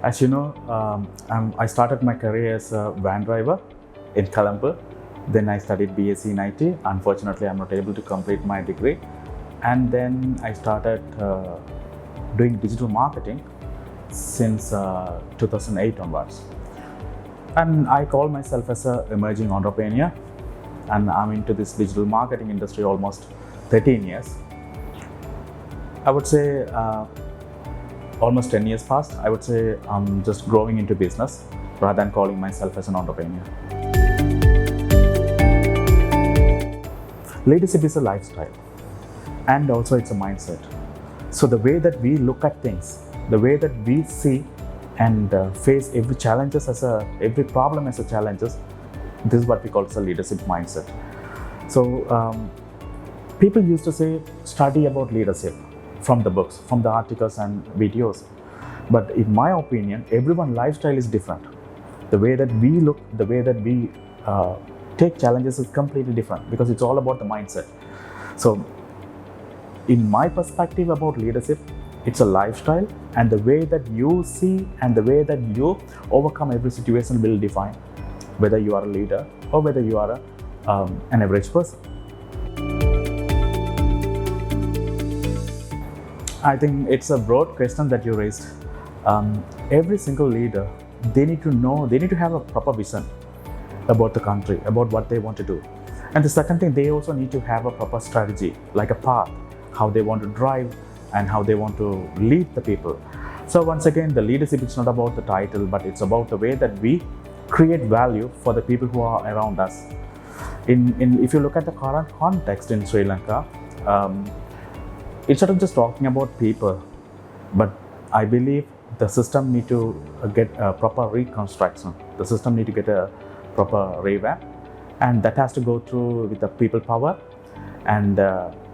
As you know, I started my career as a van driver in Colombo. Then I studied BSc in IT. Unfortunately, I'm not able to complete my degree. And then I started doing digital marketing since 2008 onwards. And I call myself as an emerging entrepreneur. And I'm into this digital marketing industry almost 13 years. I would say almost 10 years past, I would say I'm just growing into business rather than calling myself as an entrepreneur. Leadership is a lifestyle and also it's a mindset. So the way that we look at things, the way that we see and face every problem as a challenges, this is what we call as a leadership mindset. So people used to say, study about leadership from the books, from the articles and videos. But in my opinion, everyone's lifestyle is different. The way that we look, the way that we take challenges is completely different because it's all about the mindset. So in my perspective about leadership, it's a lifestyle, and the way that you see and the way that you overcome every situation will define whether you are a leader or whether you are an average person. I think it's a broad question that you raised. Every single leader, they need to have a proper vision about the country, about what they want to do. And the second thing, they also need to have a proper strategy, like a path, how they want to drive and how they want to lead the people. So once again, the leadership is not about the title, but it's about the way that we create value for the people who are around us. If you look at the current context in Sri Lanka, it's not just talking about people, but I believe the system need to get a proper reconstruction. The system need to get a proper revamp, and that has to go through with the people power, and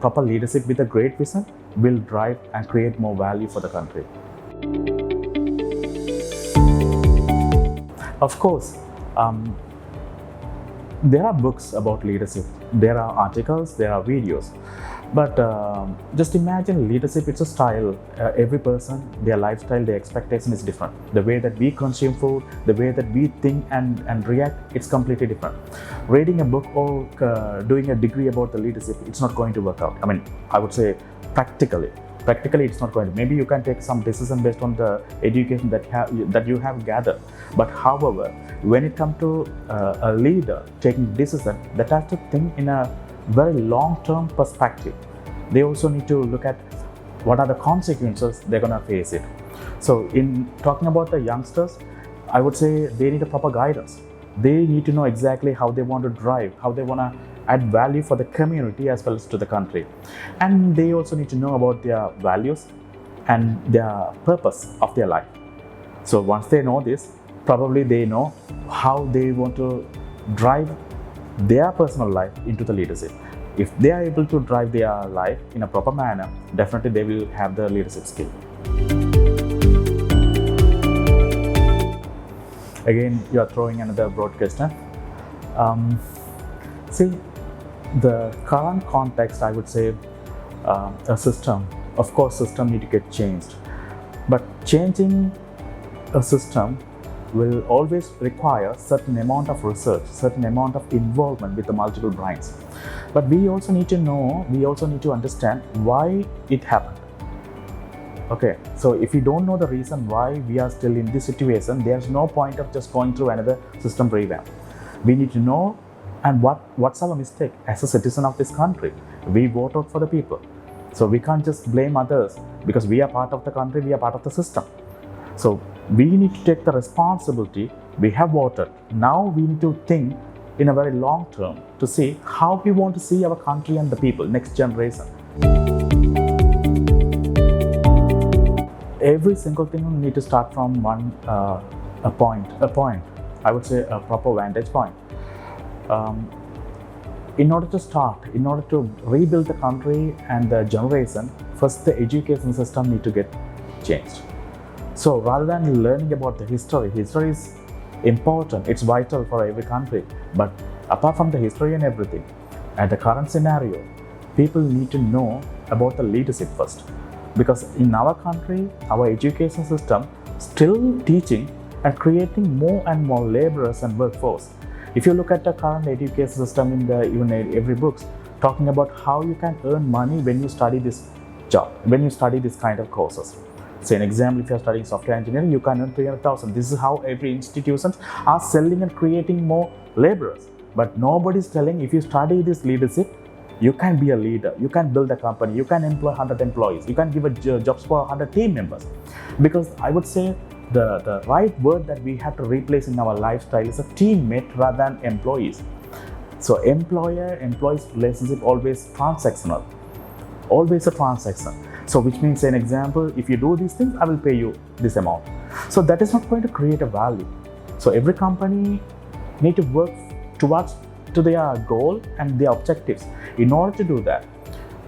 proper leadership with a great vision will drive and create more value for the country. Of course, there are books about leadership, there are articles, there are videos. But just imagine leadership, it's a style. Every person, their lifestyle, their expectation is different. The way that we consume food, the way that we think and react, it's completely different. Reading a book or doing a degree about the leadership, it's not going to work out. I mean, I would say practically it's not going to. Maybe you can take some decision based on the education that you have gathered. But however, when it comes to a leader taking decision, that has to think in a very long-term perspective. They also need to look at what are the consequences they're going to face it. So in talking about the youngsters, I would say they need a proper guidance. They need to know exactly how they want to drive, how they want to add value for the community as well as to the country. And they also need to know about their values and their purpose of their life. So once they know this, probably they know how they want to drive their personal life into the leadership. If they are able to drive their life in a proper manner, definitely they will have the leadership skill. Again, you are throwing another broad question. See, the current context, I would say, a system, of course, system need to get changed. But changing a system will always require certain amount of research, certain amount of involvement with the multiple brains. But we also need to understand why it happened. Okay, so if you don't know the reason why we are still in this situation, there's no point of just going through another system revamp. We need to know and what's our mistake as a citizen of this country. We vote out for the people. So we can't just blame others because we are part of the country, we are part of the system. So we need to take the responsibility. We have voted. Now we need to think in a very long term to see how we want to see our country and the people, next generation. Every single thing need to start from one a point. I would say a proper vantage point. In order to rebuild the country and the generation, first the education system need to get changed. So rather than learning about the history is important, it's vital for every country. But apart from the history and everything, at the current scenario, people need to know about the leadership first. Because in our country, our education system still teaching and creating more and more laborers and workforce. If you look at the current education system in the even every books talking about how you can earn money when you study this job, when you study this kind of courses. Say an example, if you are studying software engineering, you can earn 300,000. This is how every institutions are selling and creating more laborers. But nobody is telling if you study this leadership, you can be a leader, you can build a company, you can employ 100 employees, you can give a jobs for 100 team members. Because I would say the right word that we have to replace in our lifestyle is a teammate rather than employees. So employer-employees relationship always transactional, always a transaction. So which means, an example, if you do these things, I will pay you this amount. So that is not going to create a value. So every company need to work towards to their goal and their objectives. In order to do that,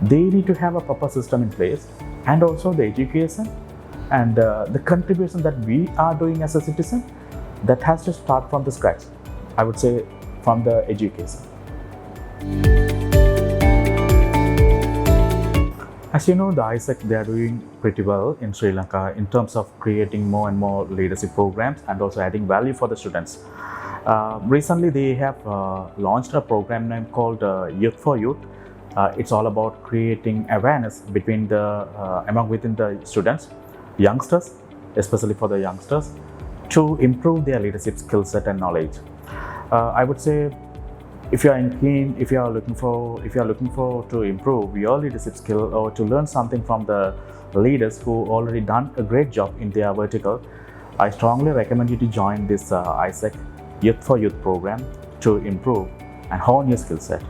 they need to have a proper system in place, and also the education and the contribution that we are doing as a citizen, that has to start from the scratch. I would say from the education. As you know, the AIESEC, they are doing pretty well in Sri Lanka in terms of creating more and more leadership programs and also adding value for the students. Recently, they have launched a program name called Youth for Youth. It's all about creating awareness between within the students, youngsters, especially for the youngsters, to improve their leadership skill set and knowledge. I would say, if you are looking for to improve your leadership skill or to learn something from the leaders who already done a great job in their vertical, I strongly recommend you to join this AIESEC Youth for Youth program to improve and hone your skill set.